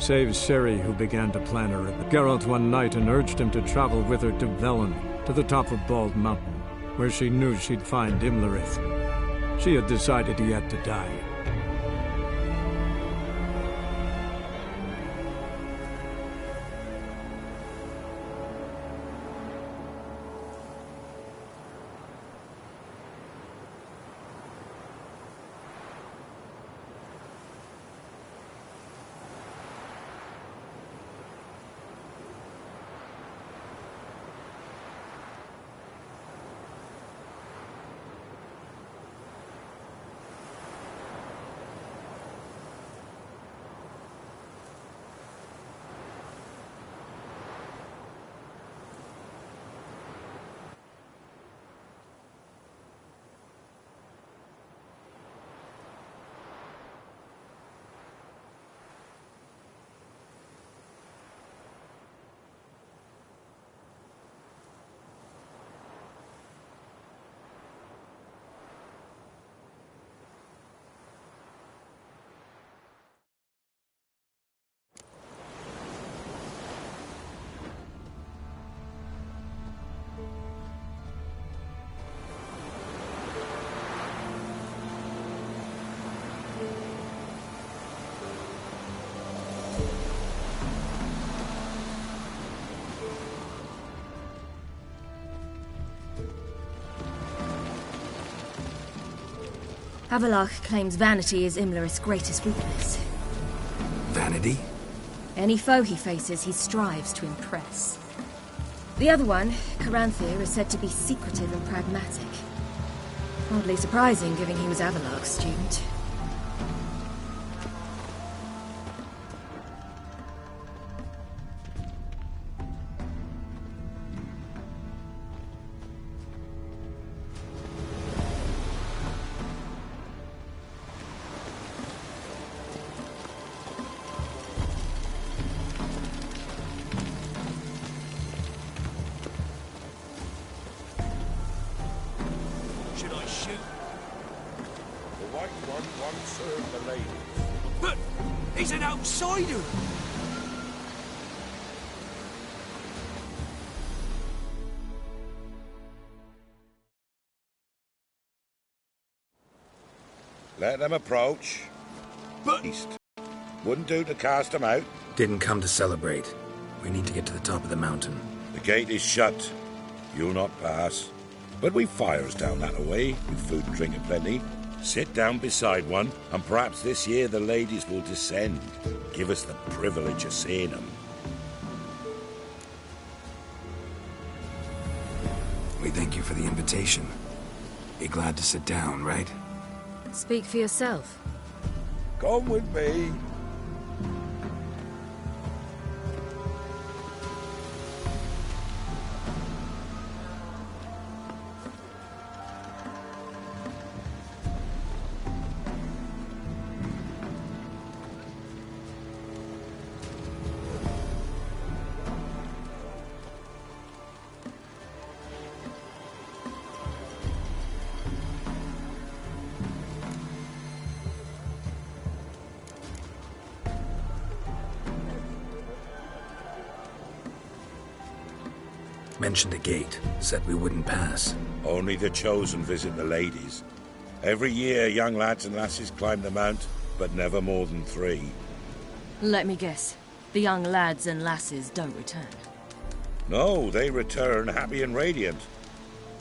save Ciri, who began to plan her. Geralt one night and urged him to travel with her to Velen, to the top of Bald Mountain, where she knew she'd find Imlerith. She had decided he had to die. Avallac'h claims vanity is Imlerith's greatest weakness. Vanity? Any foe he faces, he strives to impress. The other one, Caranthir, is said to be secretive and pragmatic. Hardly surprising, given he was Avallac'h's student. But he's an outsider! Let them approach. But... Wouldn't do to cast them out. Didn't come to celebrate. We need to get to the top of the mountain. The gate is shut. You'll not pass. But we've fires down that way, with food and drink aplenty. Sit down beside one, and perhaps this year the ladies will descend. Give us the privilege of seeing them. We thank you for the invitation. Be glad to sit down, right? Speak for yourself. Come with me. Mentioned a gate, said we wouldn't pass. Only the chosen visit the ladies. Every year, young lads and lasses climb the mount, but never more than 3. Let me guess. The young lads and lasses don't return. No, they return happy and radiant.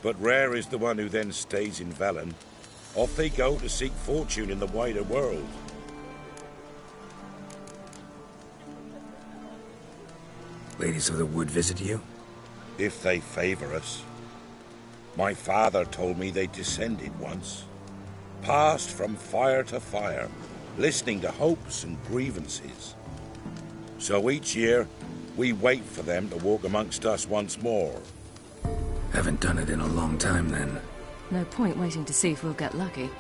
But rare is the one who then stays in Velen. Off they go to seek fortune in the wider world. Ladies of the Wood visit you? If they favor us. My father told me they descended once. Passed from fire to fire, listening to hopes and grievances. So each year, we wait for them to walk amongst us once more. Haven't done it in a long time, then. No point waiting to see if we'll get lucky.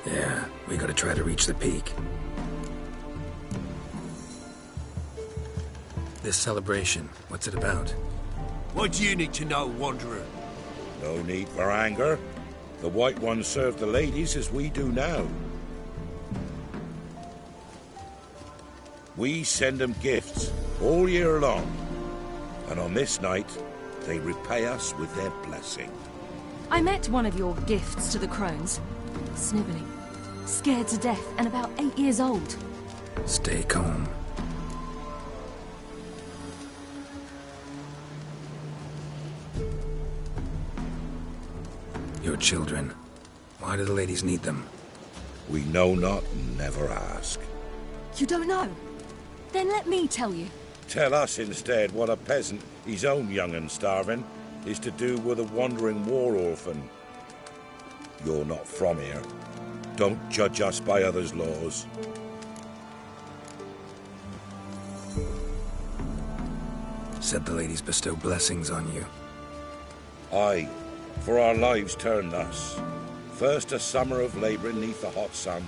Yeah, we gotta try to reach the peak. This celebration, what's it about? What do you need to know, Wanderer? No need for anger. The White Ones serve the ladies as we do now. We send them gifts all year long. And on this night, they repay us with their blessing. I met one of your gifts to the crones. Snivelling, scared to death, and about 8 years old. Stay calm. Your children. Why do the ladies need them? We know not and never ask. You don't know? Then let me tell you. Tell us instead what a peasant, his own young and starving, is to do with a wandering war orphan. You're not from here. Don't judge us by others' laws. Said the ladies bestow blessings on you. Aye, for our lives turn thus. First a summer of labouring neath the hot sun,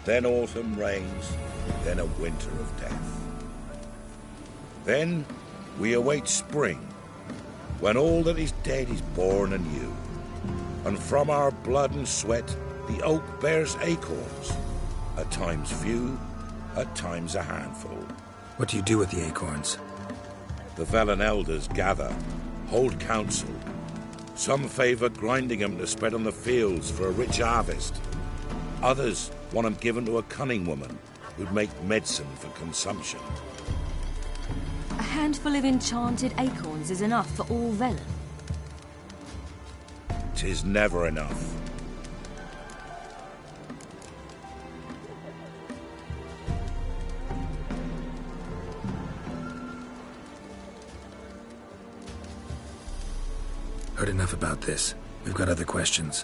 then autumn rains, then a winter of death. Then we await spring, when all that is dead is born anew. And from our blood and sweat the oak bears acorns, at times few, at times a handful. What do you do with the acorns? The Velen elders gather, hold council. Some favour grinding them to spread on the fields for a rich harvest. Others want them given to a cunning woman who'd make medicine for consumption. A handful of enchanted acorns is enough for all Velen. 'Tis never enough. Heard enough about this. We've got other questions.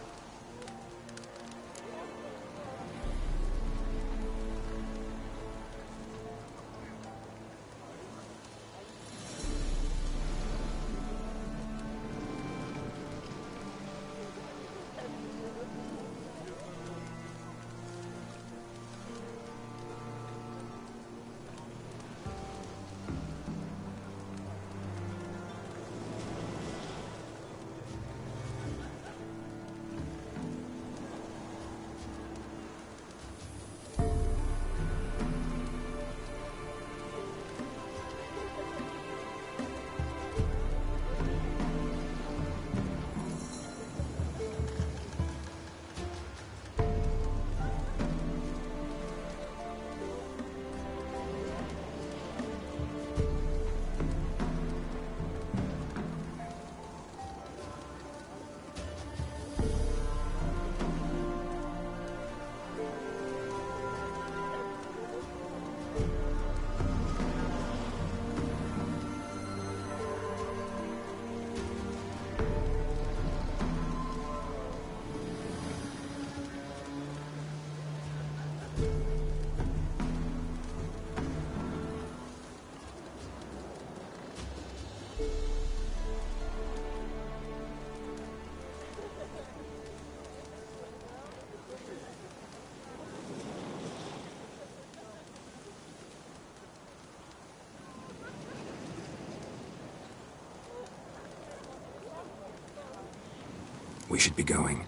We should be going.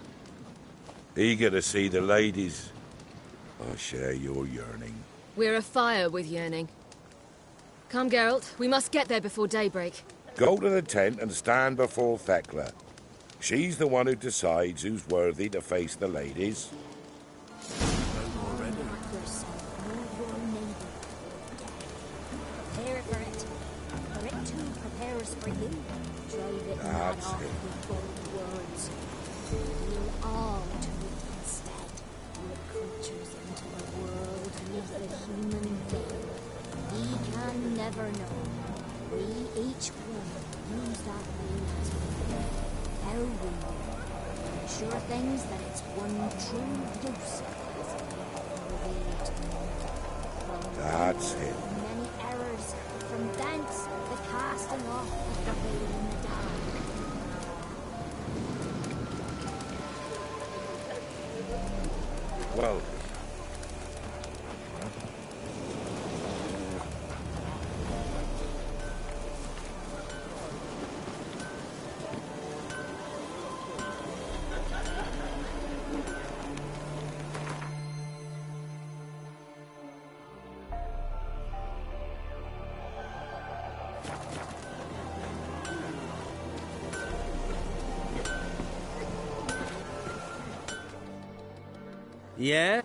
Eager to see the ladies. I share your yearning. We're afire with yearning. Come, Geralt. We must get there before daybreak. Go to the tent and stand before Thekla. She's the one who decides who's worthy to face the ladies. Prepare for it. For it too prepares for you. Drive it not That's off it. with bold words. We'll all to it instead. We're creatures into a world with the human veil. We can never know. We each one use that veil to how we know. Sure things that it's one true use is revealed to me. That's it. Many errors, from thence the casting off of the veil in the dark. Well, Yeah?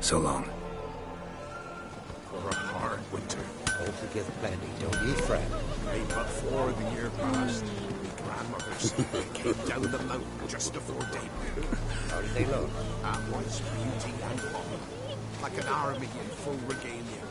So long. For a hard winter. Hope you get plenty, don't you, friend? Right before the year passed, my grandmother's came down the mountain just before daybreak. How did they look? That was beauty and pomp, like an army in full regalia.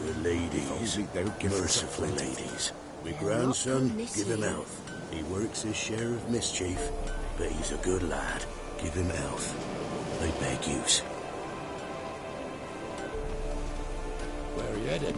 Good ladies, merciful ladies. My grandson, give him health. He works his share of mischief, but he's a good lad. Give him health. I beg yous. Where are you headed?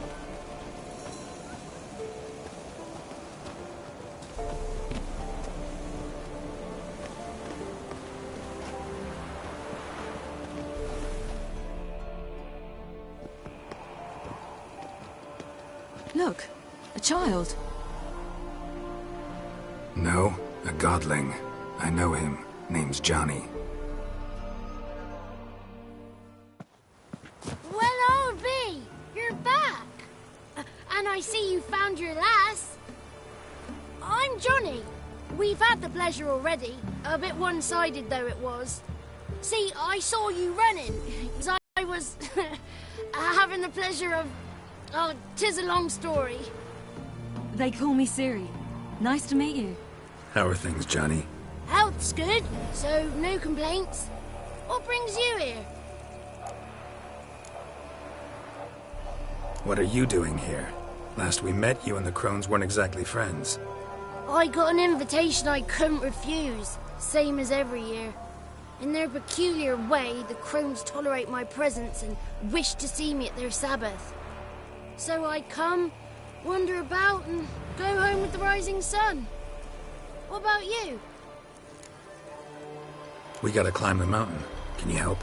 Look, a child. No, a godling. I know him. Name's Johnny. Well, old B, you're back. And I see you found your lass. I'm Johnny. We've had the pleasure already. A bit one-sided though it was. See, I saw you running. I was having the pleasure of... Oh, 'tis a long story. They call me Ciri. Nice to meet you. How are things, Johnny? Health's good, so no complaints. What brings you here? What are you doing here? Last we met, you and the Crones weren't exactly friends. I got an invitation I couldn't refuse, same as every year. In their peculiar way, the Crones tolerate my presence and wish to see me at their Sabbath. So I come, wander about, and go home with the rising sun. What about you? We gotta climb the mountain. Can you help?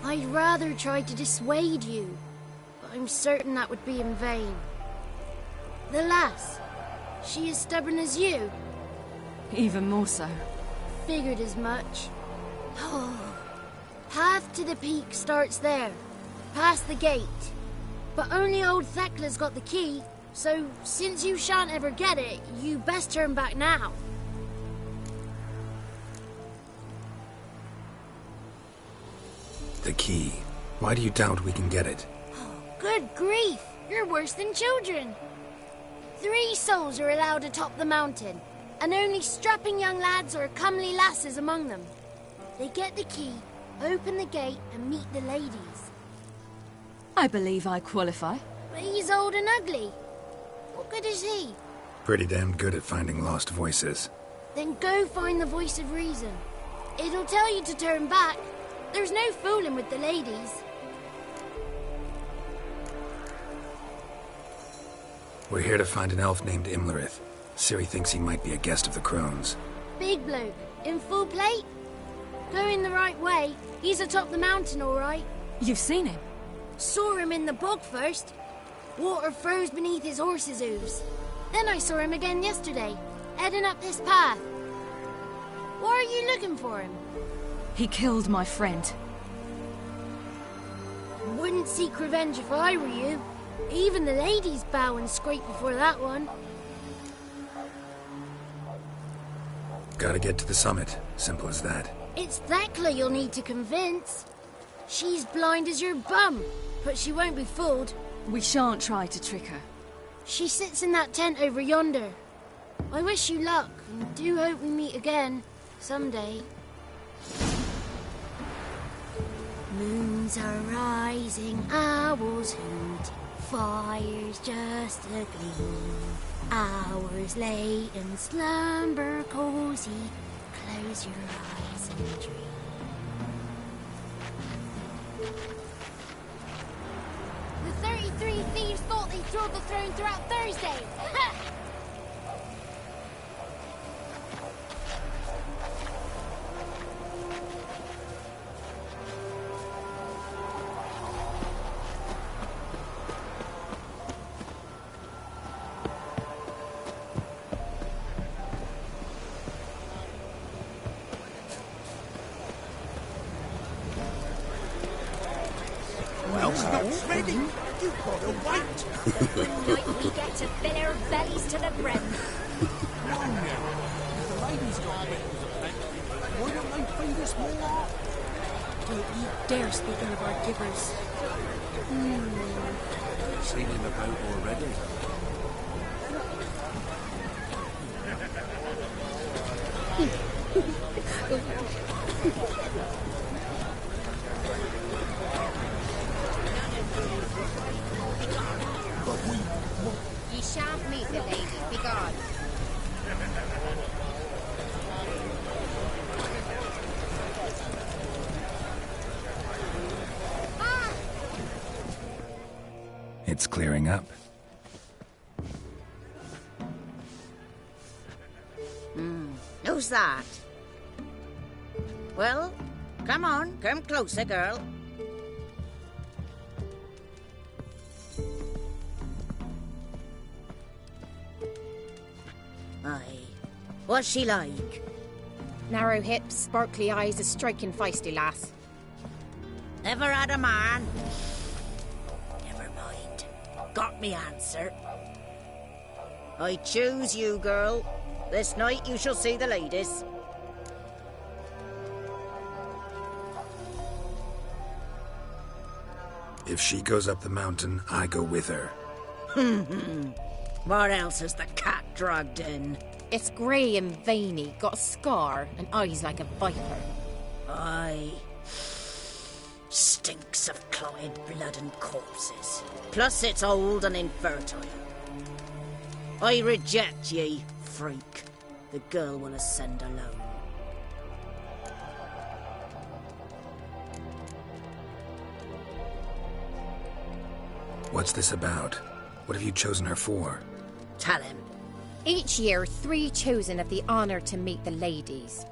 I'd rather try to dissuade you, but I'm certain that would be in vain. The lass, she as stubborn as you? Even more so. Figured as much. Path to the peak starts there, past the gate. But only old Thekla's got the key, so since you shan't ever get it, you best turn back now. The key. Why do you doubt we can get it? Good grief, you're worse than children. 3 souls are allowed atop the mountain, and only strapping young lads or comely lasses among them. They get the key, open the gate, and meet the ladies. I believe I qualify. But he's old and ugly. What good is he? Pretty damn good at finding lost voices. Then go find the voice of reason. It'll tell you to turn back. There's no fooling with the ladies. We're here to find an elf named Imlerith. Ciri thinks he might be a guest of the Crones. Big bloke, in full plate? Going the right way. He's atop the mountain, all right. You've seen him? Saw him in the bog first. Water froze beneath his horse's hooves. Then I saw him again yesterday, heading up this path. Why are you looking for him? He killed my friend. Wouldn't seek revenge if I were you. Even the ladies bow and scrape before that one. Gotta get to the summit. Simple as that. It's Thekla you'll need to convince. She's blind as your bum, but she won't be fooled. We shan't try to trick her. She sits in that tent over yonder. I wish you luck, and do hope we meet again, someday. Moons are rising, owls hoot, fires just a gleam. Hours late and slumber cozy, close your eyes and dream. The 33 thieves thought they drove the throne throughout Thursday. Ready? You gotta wait. Tonight we get to fill our bellies to the brim. Come on now. The ladies got victuals aplenty. Why don't they feed us more? Don't you dare speak ill of our givers. Seen in the boat already. Ye shan't meet the lady, begone. It's clearing up. Who's that? Well, come on, come closer, girl. Aye. What's she like? Narrow hips, sparkly eyes, a striking feisty lass. Never had a man? Never mind. Got me answer. I choose you, girl. This night you shall see the ladies. If she goes up the mountain, I go with her. What else has the cat dragged in? It's grey and veiny, got a scar, and eyes like a viper. Aye. Stinks of clotted blood and corpses. Plus it's old and infertile. I reject ye, freak. The girl will ascend alone. What's this about? What have you chosen her for? Tell him. Each year, 3 chosen have the honour to meet the ladies.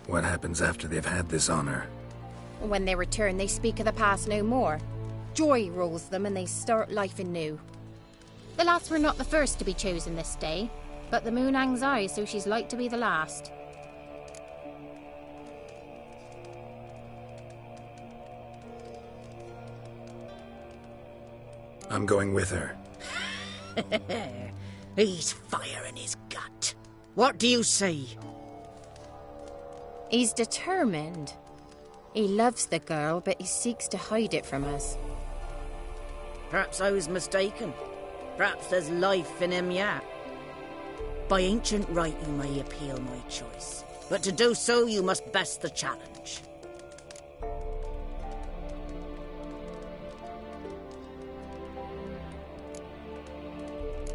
What happens after they've had this honor? When they return, they speak of the past no more. Joy rules them and they start life anew. The lass were not the first to be chosen this day, but the moon hangs high, so she's like to be the last. I'm going with her. He's fire in his gut. What do you see? He's determined. He loves the girl, but he seeks to hide it from us. Perhaps I was mistaken. Perhaps there's life in him yet. By ancient right you may appeal my choice, but to do so you must best the challenge.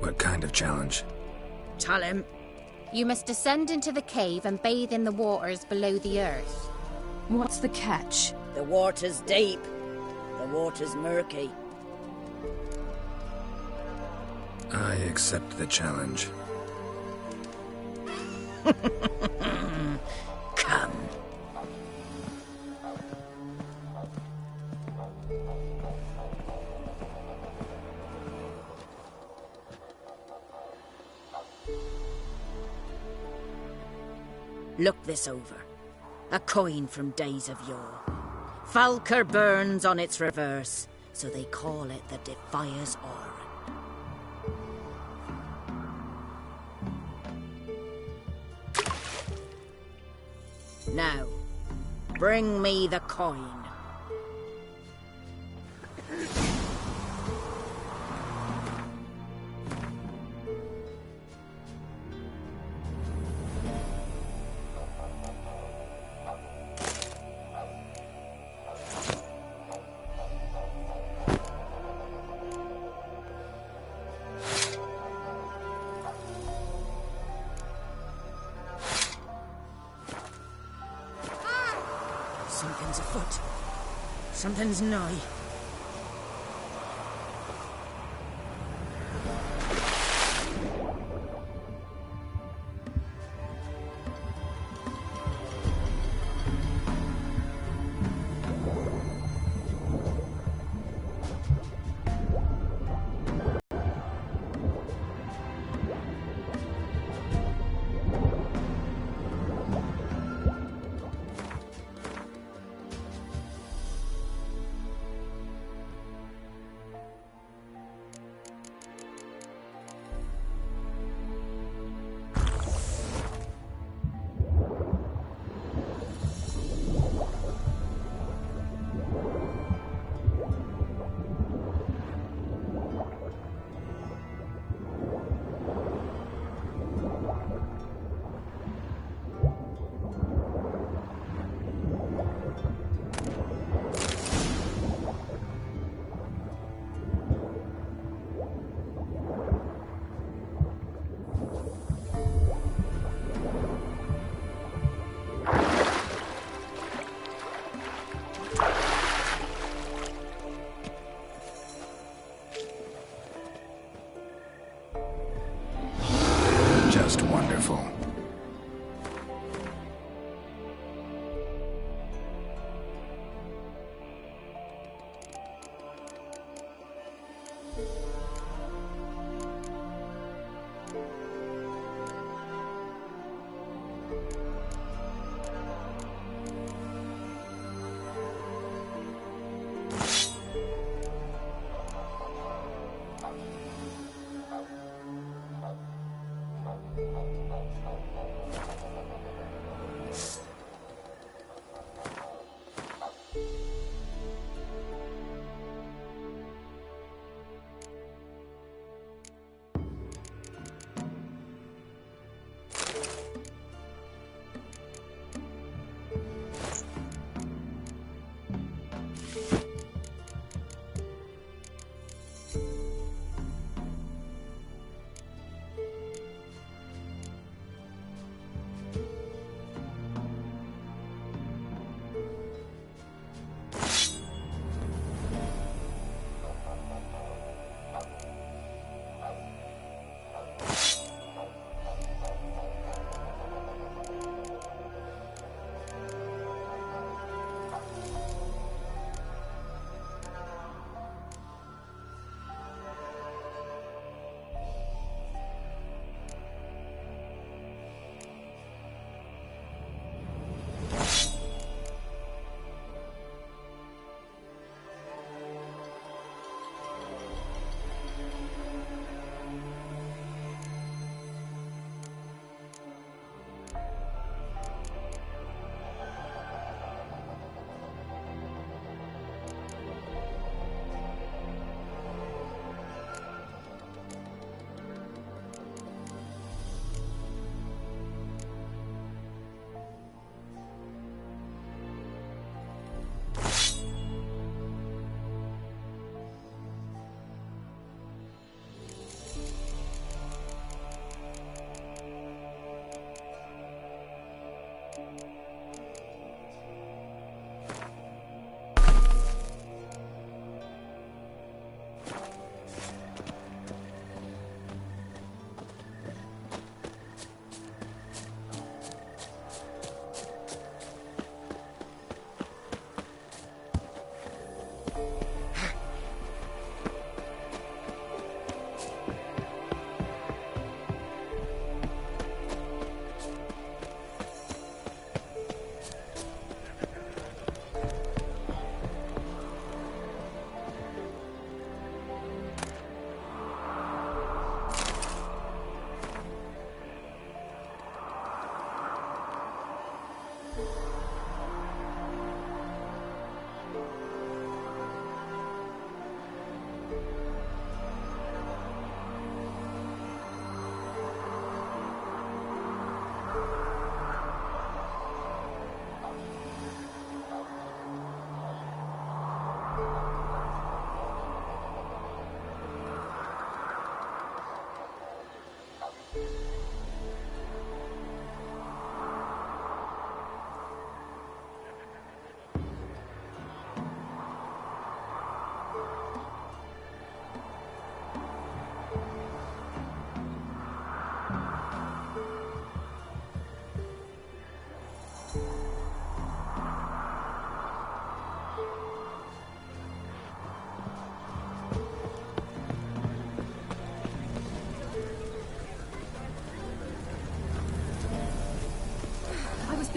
What kind of challenge? Tell him. You must descend into the cave and bathe in the waters below the earth. What's the catch? The water's deep. The water's murky. I accept the challenge. Come. Look this over. A coin from days of yore. Falker burns on its reverse, so they call it the Defias Oran. Now, bring me the coin. Something's afoot. Something's nigh.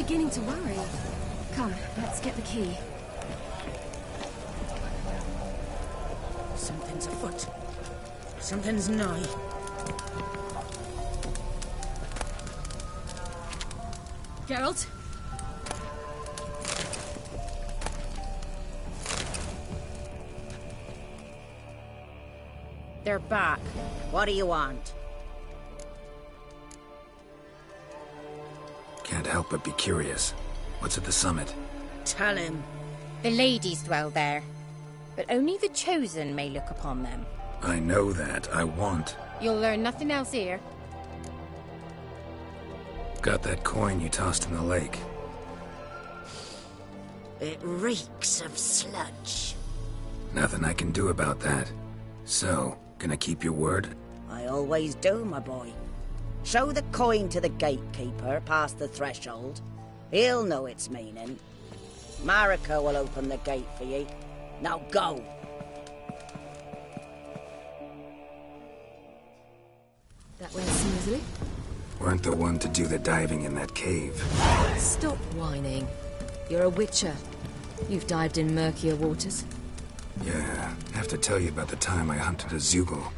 beginning to worry. Come, let's get the key. Something's afoot. Something's nigh. Geralt? They're back. What do you want? Can't help but be curious. What's at the summit? Tell him. The ladies dwell there, but only the chosen may look upon them. I know that. I want. You'll learn nothing else here. Got that coin you tossed in the lake. It reeks of sludge. Nothing I can do about that. So, gonna keep your word? I always do, my boy. Show the coin to the gatekeeper past the threshold. He'll know its meaning. Marika will open the gate for ye. Now go! That went smoothly. Weren't the one to do the diving in that cave. Stop whining. You're a witcher. You've dived in murkier waters. Yeah, have to tell you about the time I hunted a Zeugle.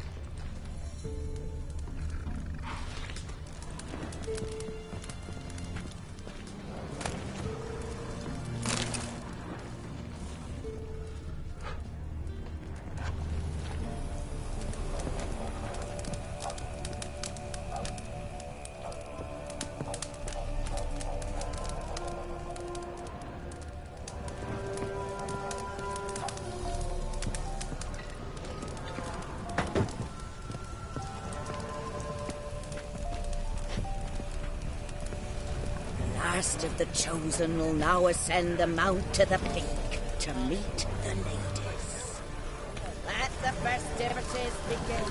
Last of the chosen will now ascend the mount to the peak to meet the ladies. Let the festivities begin,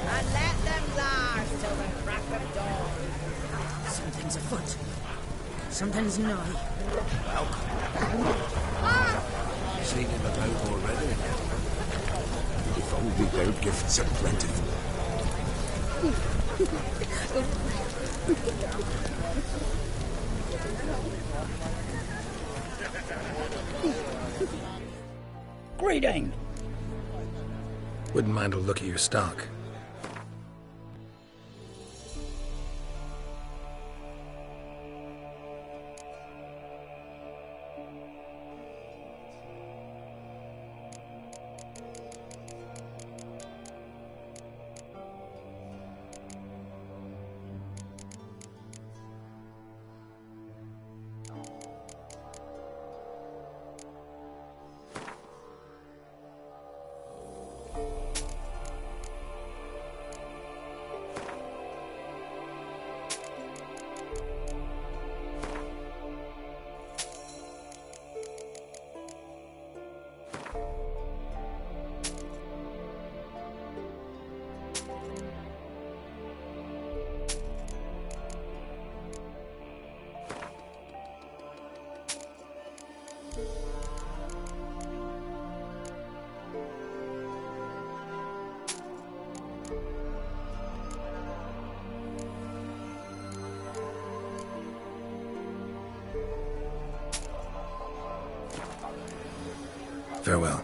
and let them last till the crack of dawn. Something's afoot. Something's nigh. Seen him about already. If only their gifts are plentiful. Greeting! Wouldn't mind a look at your stock. Farewell.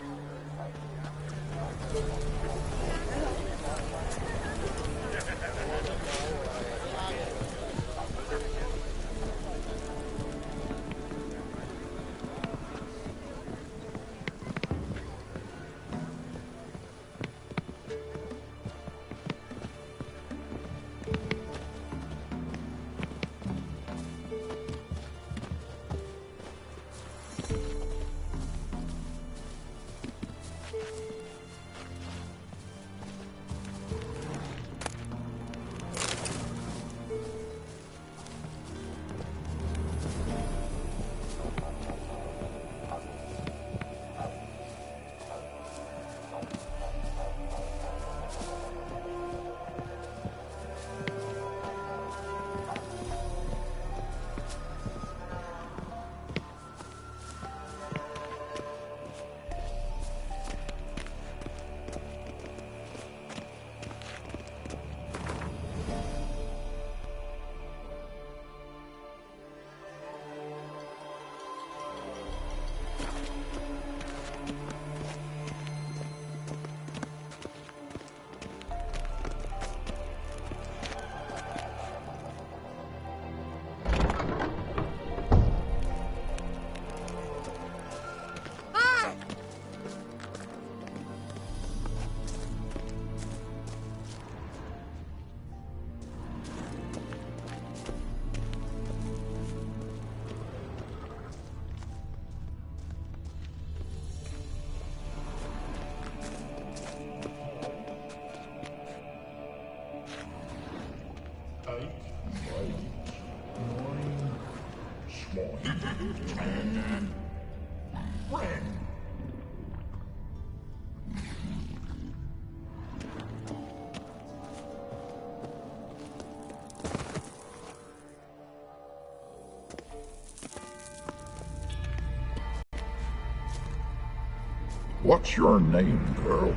What's your name, girl?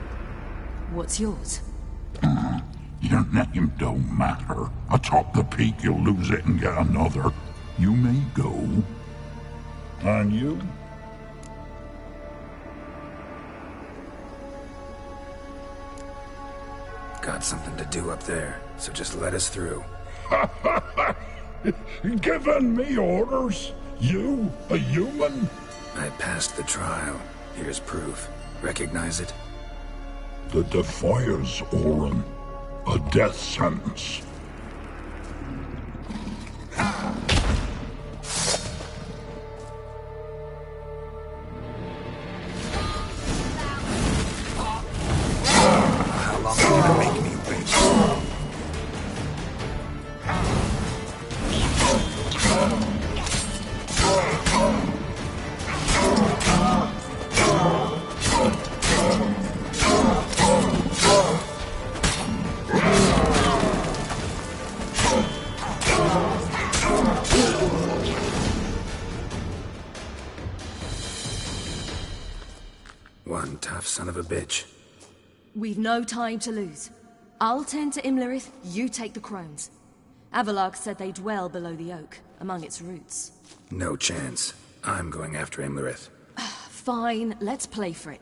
What's yours? Your name don't matter. Atop the peak, you'll lose it and get another. You may go. And you? Got something to do up there, so just let us through. Giving me orders? You, a human? I passed the trial. Here's proof. Recognize it? The Defiers, Orin. A death sentence. How long are you gonna make me wait? One tough son of a bitch. We've no time to lose. I'll tend to Imlerith, you take the crones. Avalok said they dwell below the oak, among its roots. No chance. I'm going after Imlerith. Fine, let's play for it.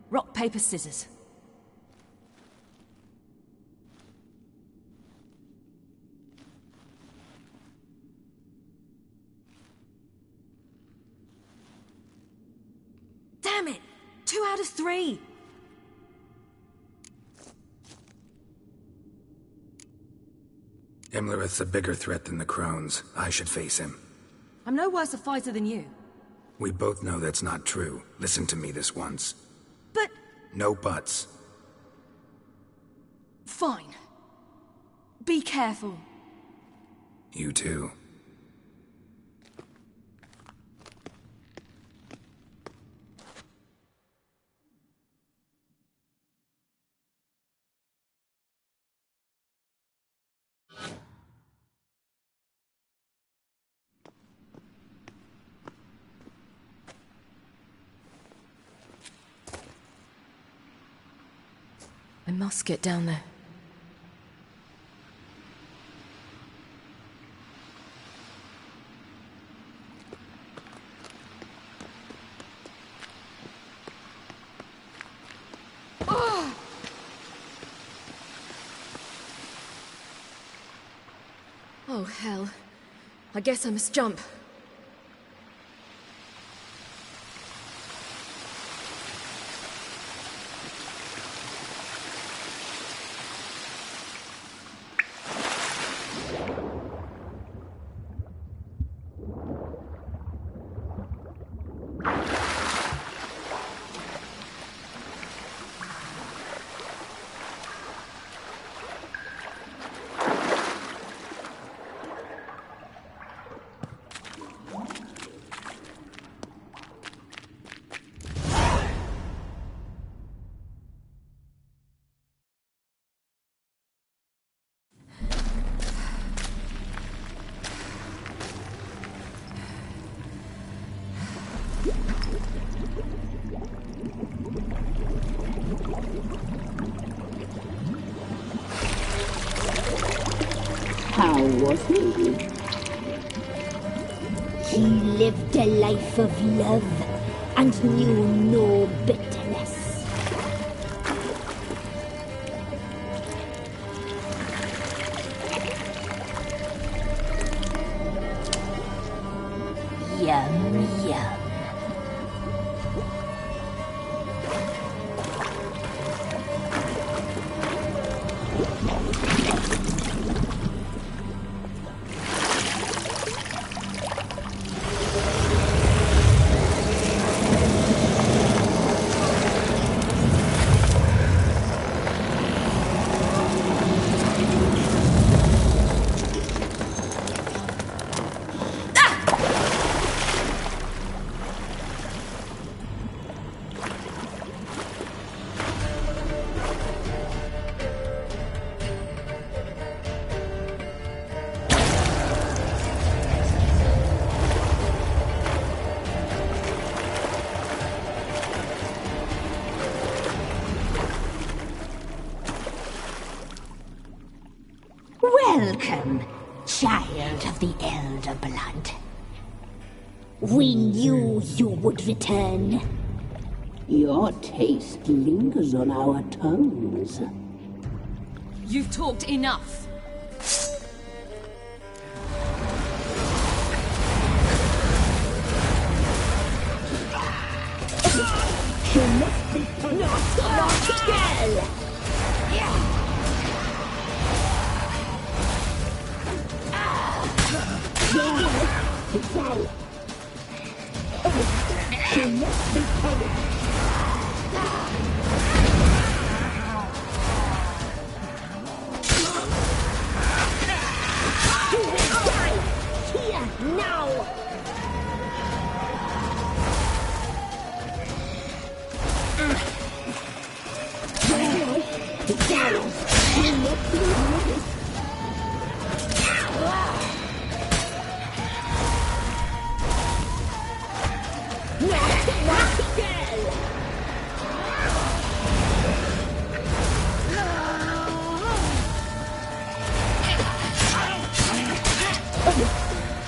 Rock, paper, scissors. Damn it! 2 out of 3! Imlerith's a bigger threat than the crones. I should face him. I'm no worse a fighter than you. We both know that's not true. Listen to me this once. But... No buts. Fine. Be careful. You too. I must get down there. Oh, hell. I guess I must jump. How was he? He lived a life of love and knew no bitterness. Yum, yum. Welcome, child of the Elder Blood. We knew you would return. Your taste lingers on our tongues. You've talked enough. You must be not again! She must be punished. You will die here now.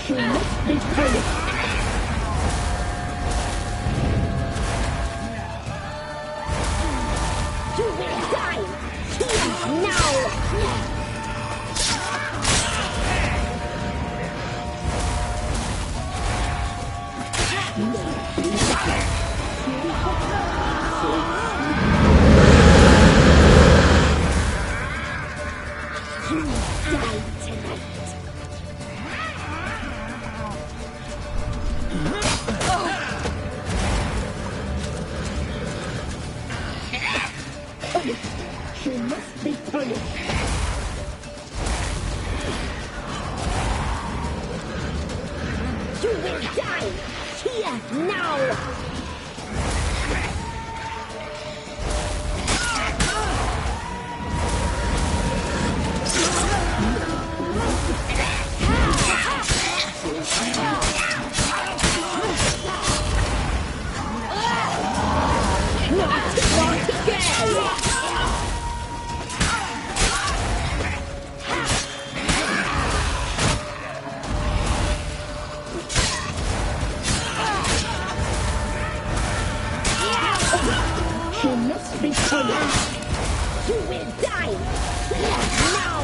She must be punished. You will die here now. You die tonight. She must be punished. You will die here now. Not again. She must be punished. You will die now.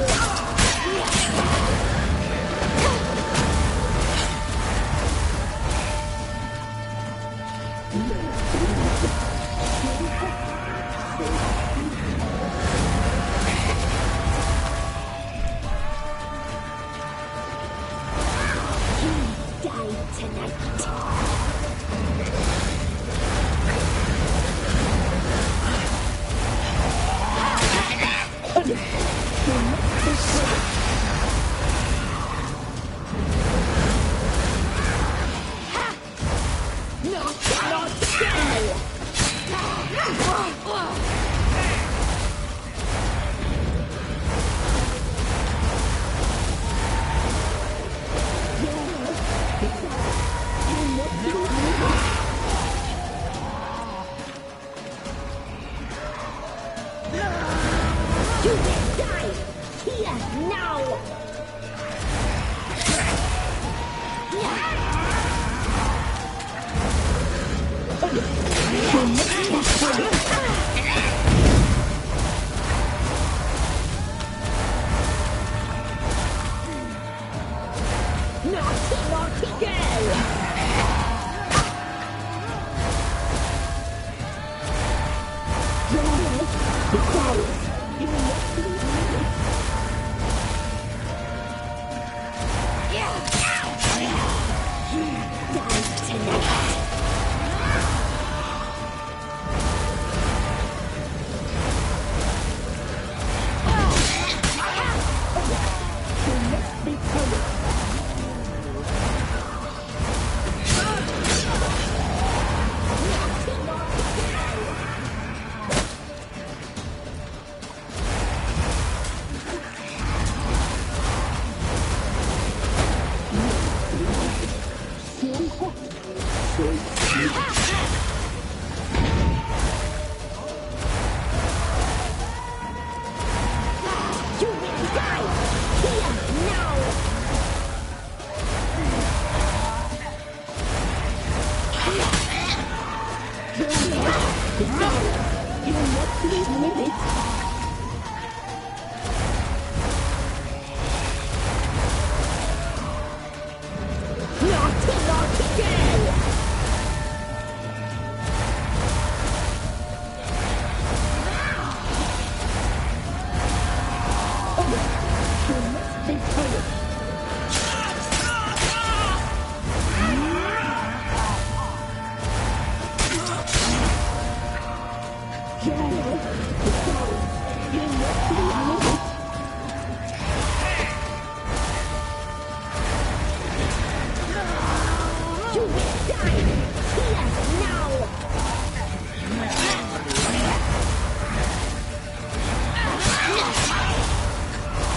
You die tonight. Not again! You will die here now! Not again!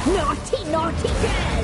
Naughty, naughty girl!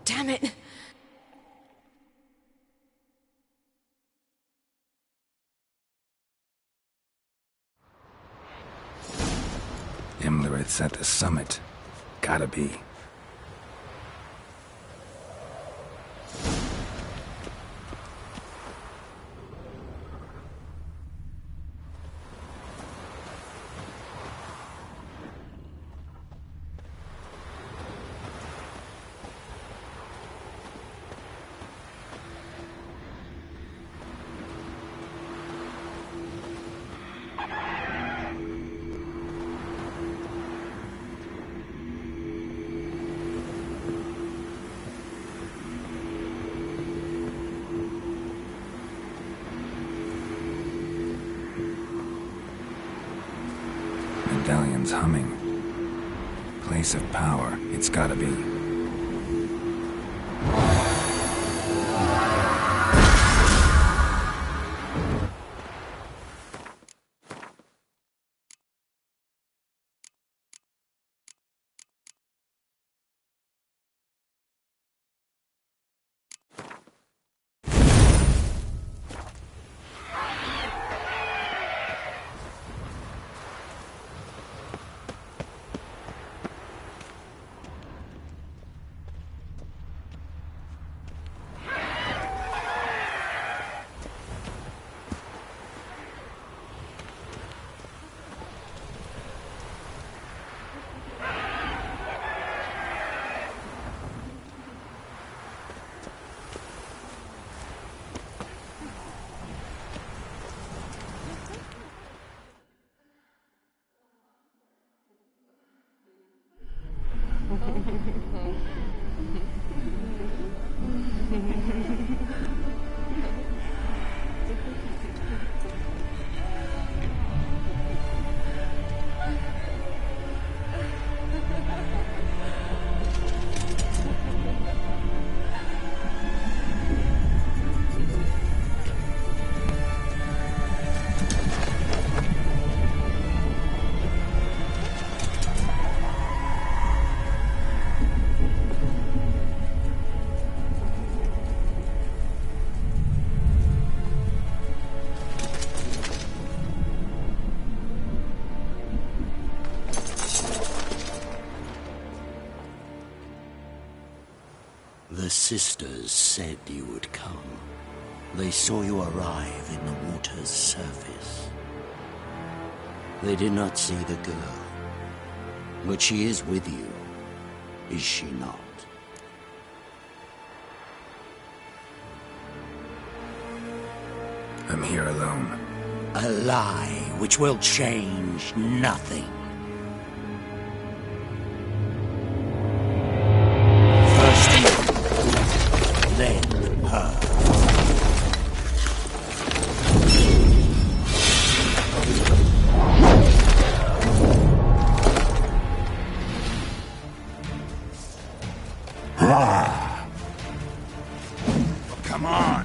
Damn it! Imlerith's at the summit. Gotta be. Medallion's humming. Place of power, it's gotta be. The sisters said you would come. They saw you arrive in the water's surface. They did not see the girl. But she is with you, is she not? I'm here alone. A lie which will change nothing. Then her. Come on.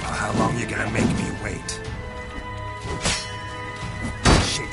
How long you gonna make me wait? Shit.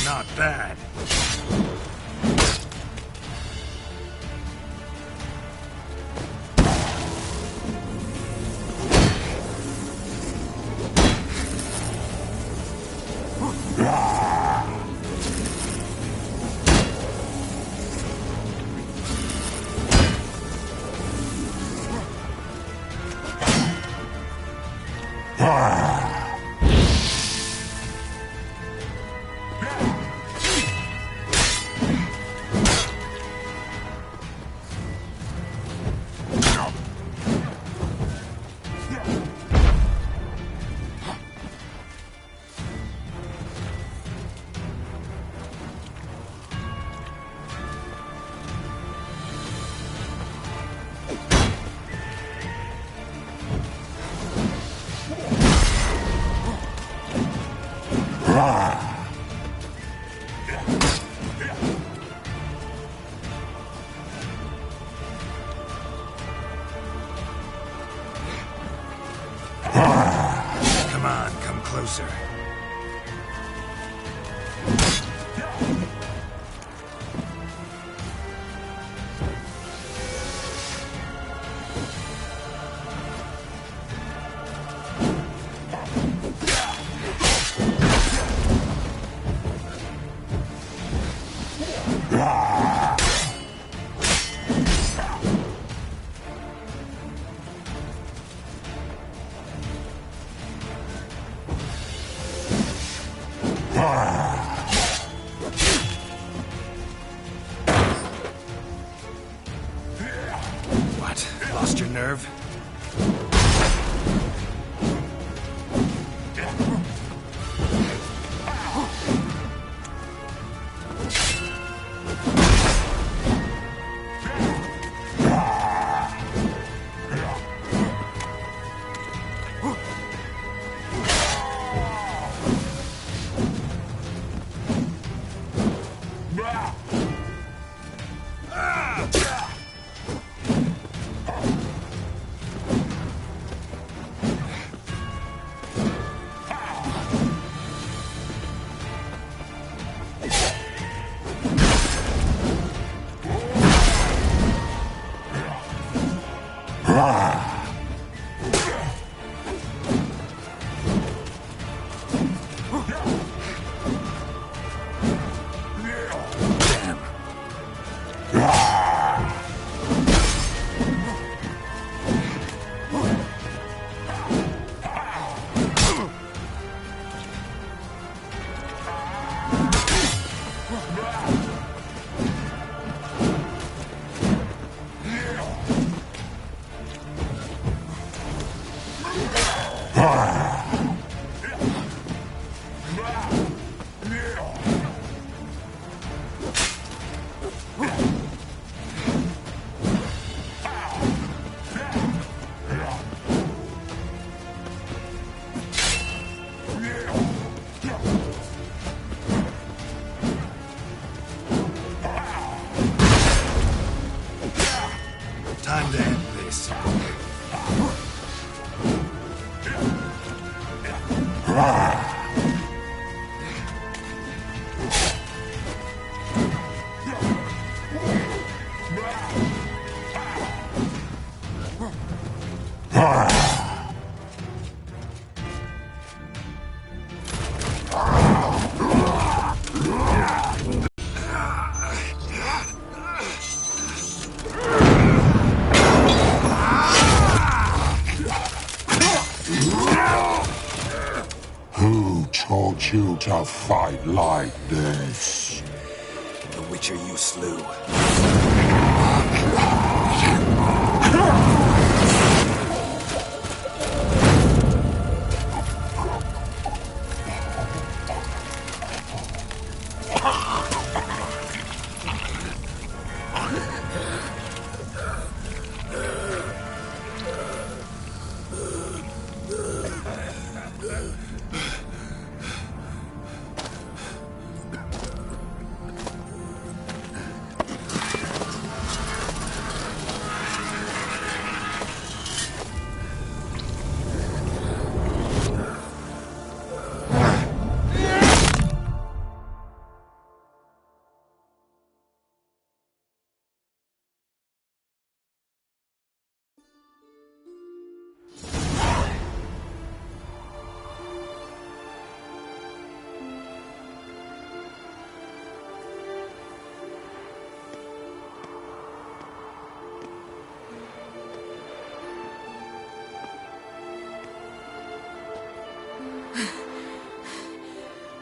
Not bad. Come on, come closer. What? Lost your nerve? Time to end this. Who taught you to fight like this? The Witcher you slew.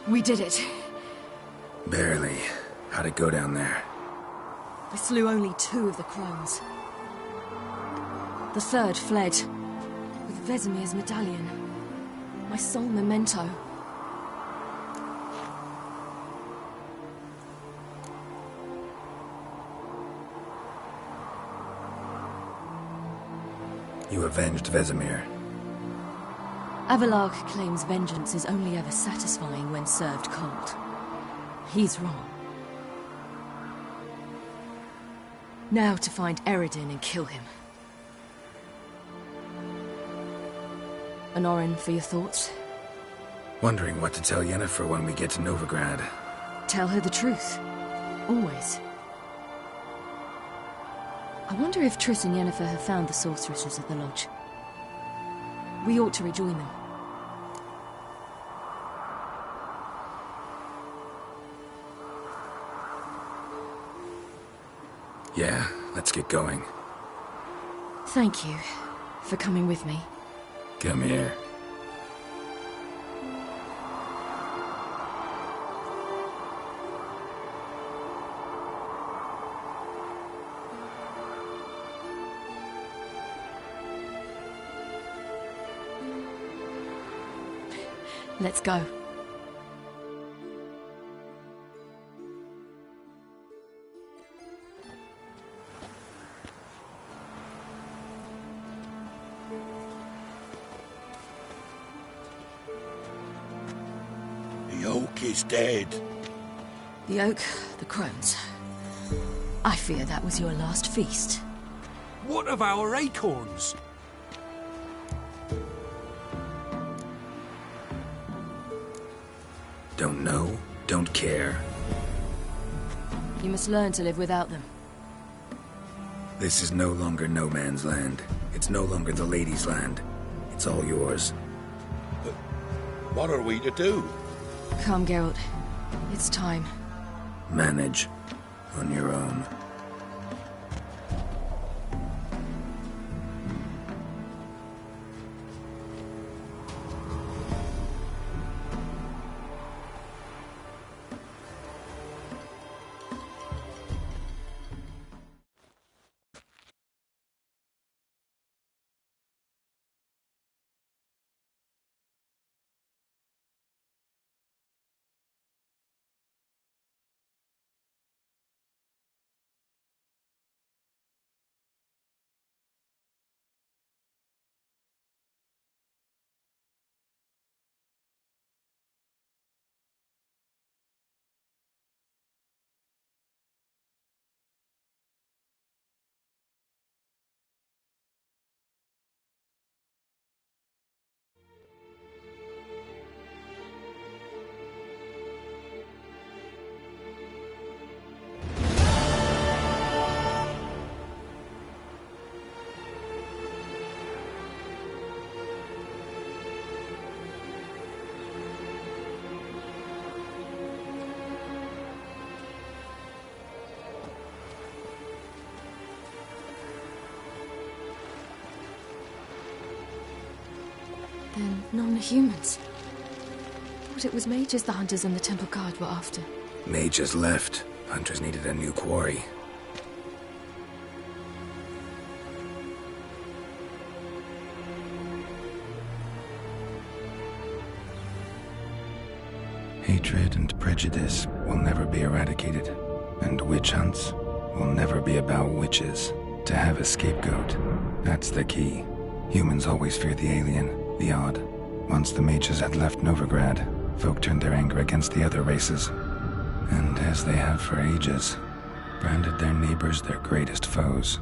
We did it. Barely. How'd it go down there? I slew only 2 of the crones. The third fled, with Vesemir's medallion. My sole memento. You avenged Vesemir. Avalark claims vengeance is only ever satisfying when served cold. He's wrong. Now to find Eredin and kill him. Honorin, for your thoughts? Wondering what to tell Yennefer when we get to Novigrad. Tell her the truth. Always. I wonder if Triss and Yennefer have found the sorceresses at the lodge. We ought to rejoin them. Yeah, let's get going. Thank you for coming with me. Come here. Let's go. The oak is dead. The oak, the crones. I fear that was your last feast. What of our acorns? Don't know, don't care. You must learn to live without them. This is no longer no man's land. It's no longer the lady's land. It's all yours. But what are we to do? Come, Geralt. It's time. Manage. On your own. Then non-humans. But it was mages the hunters and the temple guard were after. Mages left. Hunters needed a new quarry. Hatred and prejudice will never be eradicated, and witch hunts will never be about witches. To have a scapegoat, that's the key. Humans always fear the alien, the odd. Once the mages had left Novigrad, folk turned their anger against the other races, and as they have for ages, branded their neighbors their greatest foes.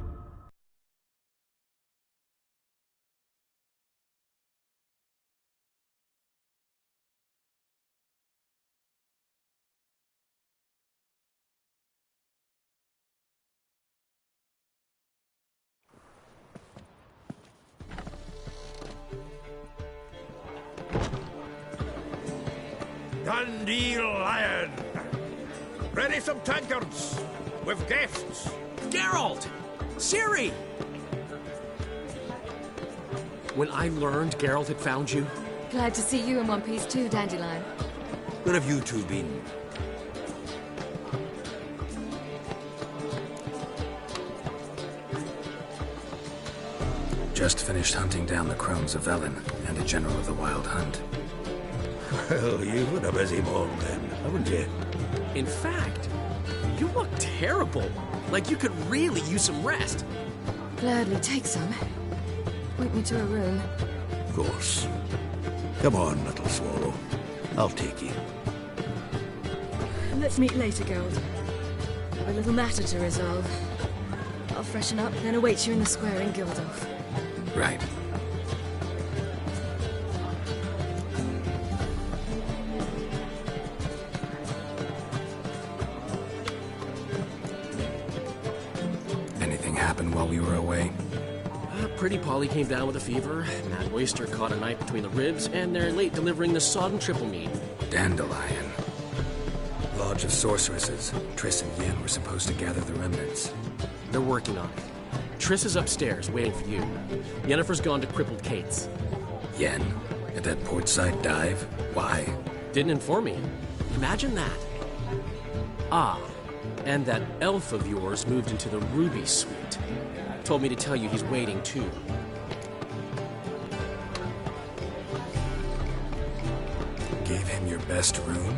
Dandelion! Ready some tankards with guests. Geralt! Ciri! When I learned Geralt had found you... Glad to see you in one piece too, Dandelion. Where have you two been? Just finished hunting down the crones of Velen and a general of the Wild Hunt. Well, you've had a busy morning then, haven't you? In fact, you look terrible. Like you could really use some rest. Gladly take some. Point me to a room. Of course. Come on, little swallow. I'll take you. Let's meet later, Geralt. I've a little matter to resolve. I'll freshen up, then await you in the square in Gildorf. Right. Anything happened while we were away? Pretty Polly came down with a fever, Mad Oyster caught a knife between the ribs, and they're late delivering the sodden triple mead. Dandelion. Lodge of Sorceresses. Triss and Yen were supposed to gather the remnants. They're working on it. Triss is upstairs, waiting for you. Yennefer's gone to Crippled Kate's. Yen? At that portside dive? Why? Didn't inform me. Imagine that. Ah, and that elf of yours moved into the Ruby Suite. Told me to tell you he's waiting, too. Gave him your best room?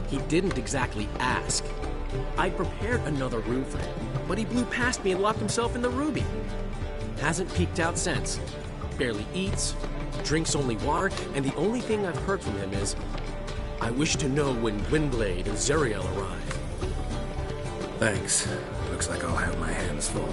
He didn't exactly ask. I prepared another room for him, but he blew past me and locked himself in the Ruby. Hasn't peeked out since. Barely eats, drinks only water, and the only thing I've heard from him is, I wish to know when Gwynblade and Zariel arrive. Thanks. Looks like I'll have my hands full.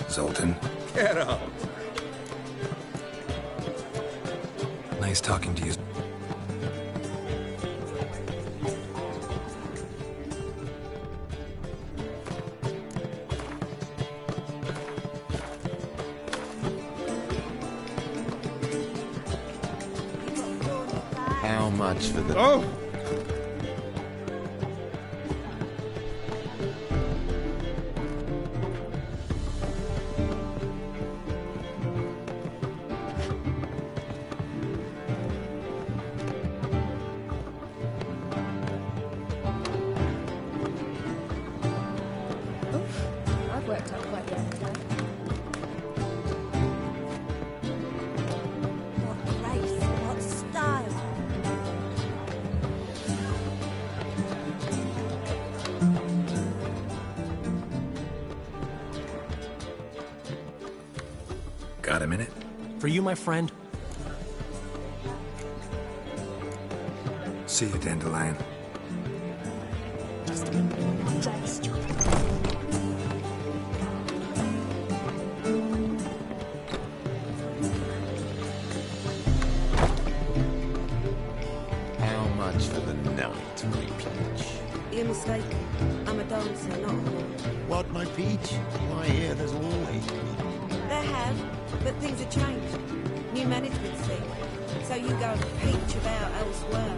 Zoltan. Get up. Nice talking to you. How much for the... Oh! I've worked out quite well today. What grace, what style. Got a minute? For you, my friend? See you, Dandelion. How much for the night, my peach? You're mistaken. I'm a dancer, not a whore. What, my peach? Why, here there's always... There have, but things have changed. New management thing. So you go and peach about elsewhere.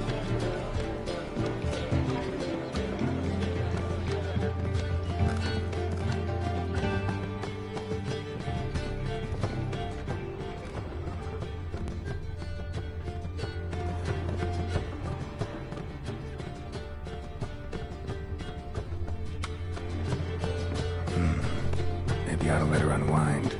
Maybe I ought to let her unwind.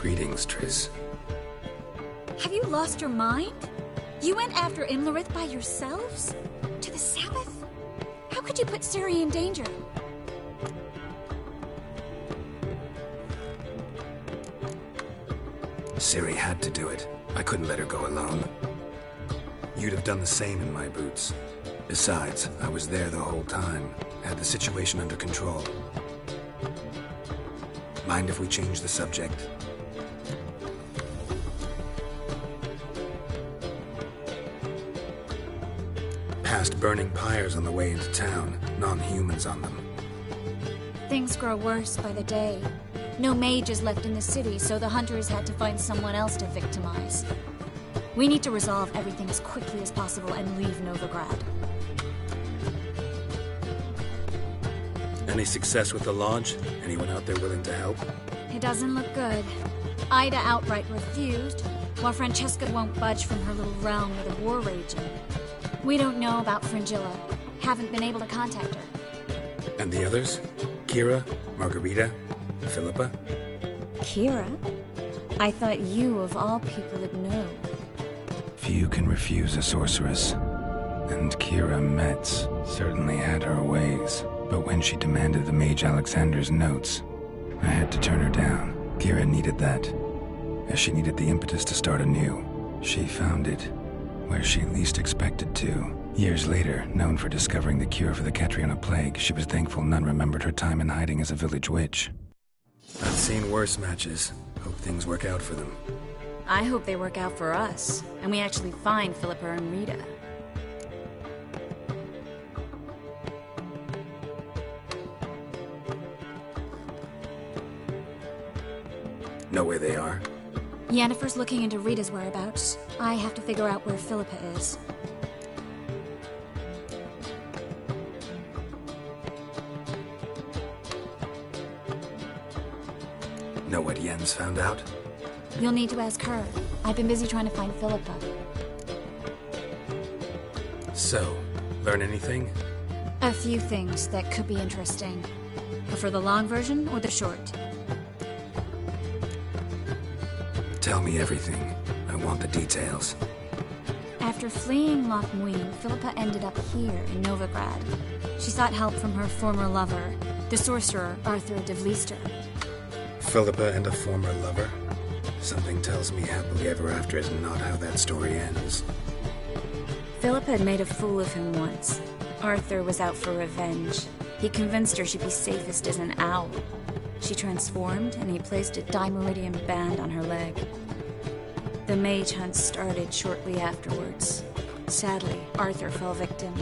Greetings, Triss. Have you lost your mind? You went after Imlerith by yourselves? To the Sabbath? How could you put Ciri in danger? Ciri had to do it. I couldn't let her go alone. You'd have done the same in my boots. Besides, I was there the whole time. Had the situation under control. Mind if we change the subject? Past burning pyres on the way into town. Non-humans on them. Things grow worse by the day. No mages left in the city, so the hunters had to find someone else to victimize. We need to resolve everything as quickly as possible and leave Novigrad. Any success with the launch? Anyone out there willing to help? It doesn't look good. Ida outright refused, while Francesca won't budge from her little realm with a war raging. We don't know about Fringilla. Haven't been able to contact her. And the others? Kira? Margarita? Philippa? Kira? I thought you, of all people, would know. Few can refuse a sorceress. And Kira Metz certainly had her ways. But when she demanded the Mage Alexander's notes, I had to turn her down. Kira needed that, as she needed the impetus to start anew. She found it where she least expected to. Years later, known for discovering the cure for the Catriona plague, she was thankful none remembered her time in hiding as a village witch. I've seen worse matches. Hope things work out for them. I hope they work out for us, and we actually find Philippa and Rita. Know where they are? Yennefer's looking into Rita's whereabouts. I have to figure out where Philippa is. Know what Yen's found out? You'll need to ask her. I've been busy trying to find Philippa. So, learn anything? A few things that could be interesting. Prefer the long version or the short? Tell me everything. I want the details. After fleeing Loch Muin, Philippa ended up here in Novigrad. She sought help from her former lover, the sorcerer Arthur de Vlister. Philippa and a former lover? Something tells me happily ever after is not how that story ends. Philippa had made a fool of him once. Arthur was out for revenge. He convinced her she'd be safest as an owl. She transformed, and he placed a Dimeridium band on her leg. The mage hunt started shortly afterwards. Sadly, Arthur fell victim.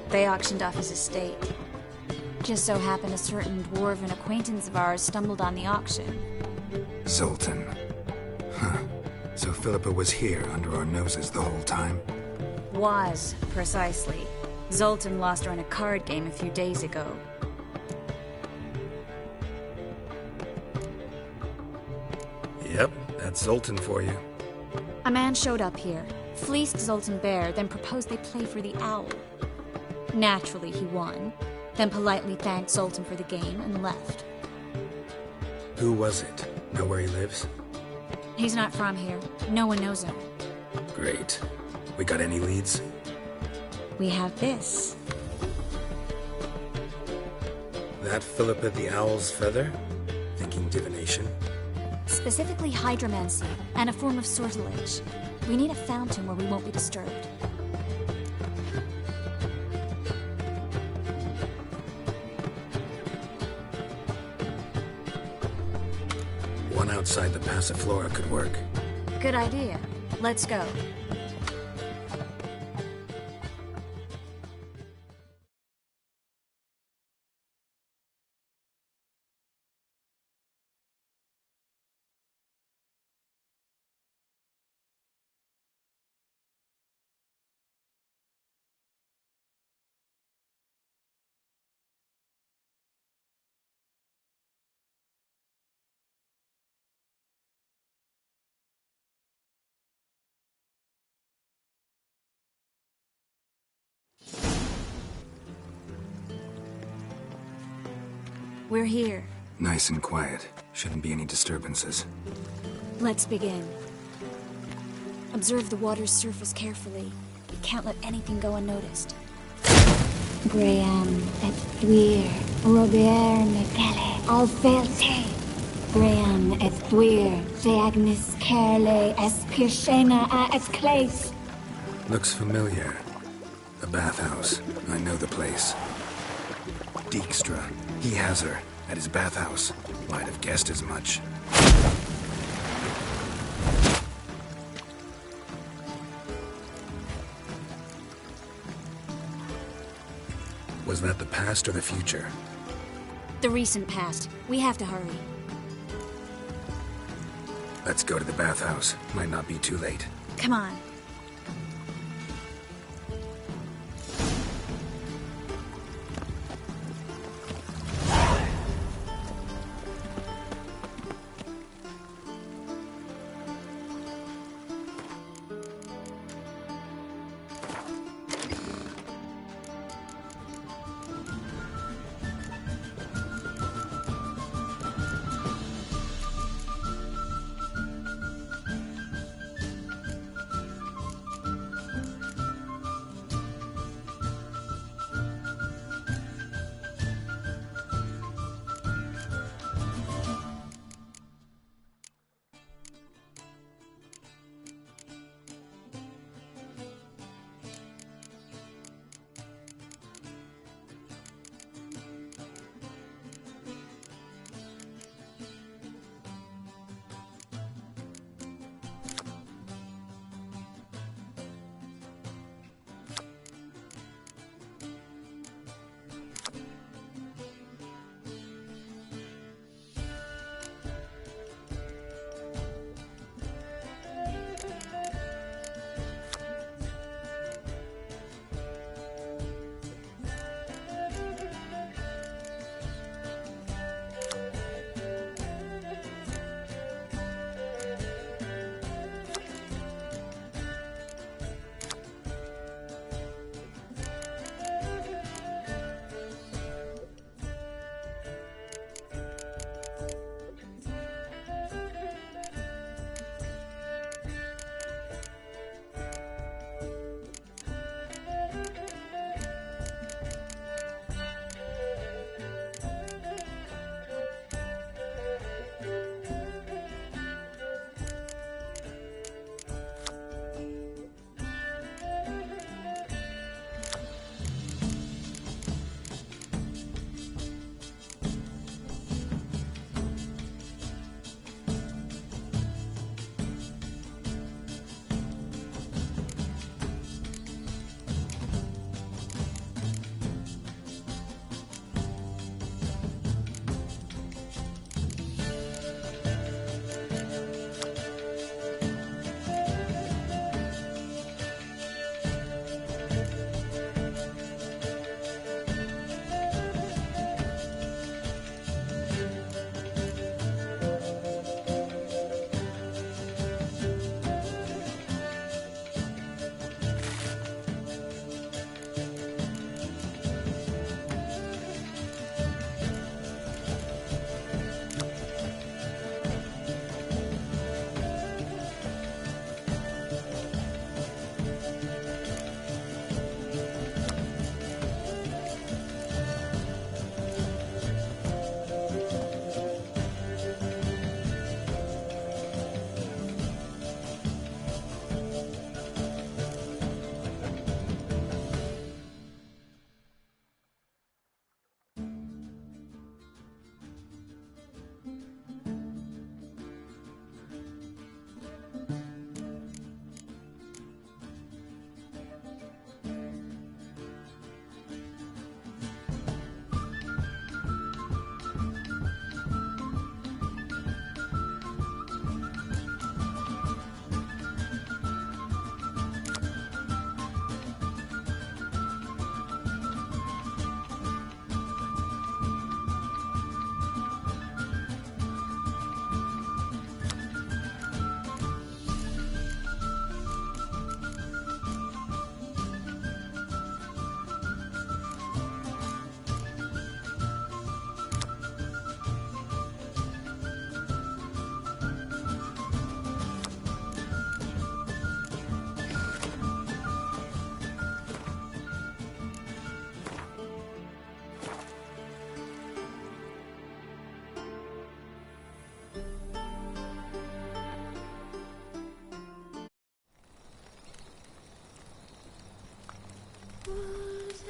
They auctioned off his estate. Just so happened a certain dwarven acquaintance of ours stumbled on the auction. Zoltan. Huh. So Philippa was here under our noses the whole time? Was, precisely. Zoltan lost her in a card game a few days ago. Yep, that's Zoltan for you. A man showed up here, fleeced Zoltan bare, then proposed they play for the owl. Naturally, he won, then politely thanked Zoltan for the game and left. Who was it? Know where he lives? He's not from here. No one knows him. Great. We got any leads? We have this. That Philippa the Owl's feather? Thinking divination? Specifically hydromancy, and a form of sortilege. We need a fountain where we won't be disturbed. One outside the Passiflora could work. Good idea. Let's go. We're here. Nice and quiet. Shouldn't be any disturbances. Let's begin. Observe the water's surface carefully. We can't let anything go unnoticed. Graham et thuir, Robert Micale, Alfelte. Graham et thuir, Deagnis Kerle, Espirshena a et Clace. Looks familiar. The bathhouse. I know the place. Dijkstra. He has her at his bathhouse. Might have guessed as much. Was that the past or the future? The recent past. We have to hurry. Let's go to the bathhouse. Might not be too late. Come on.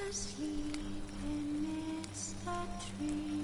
asleep amidst the trees.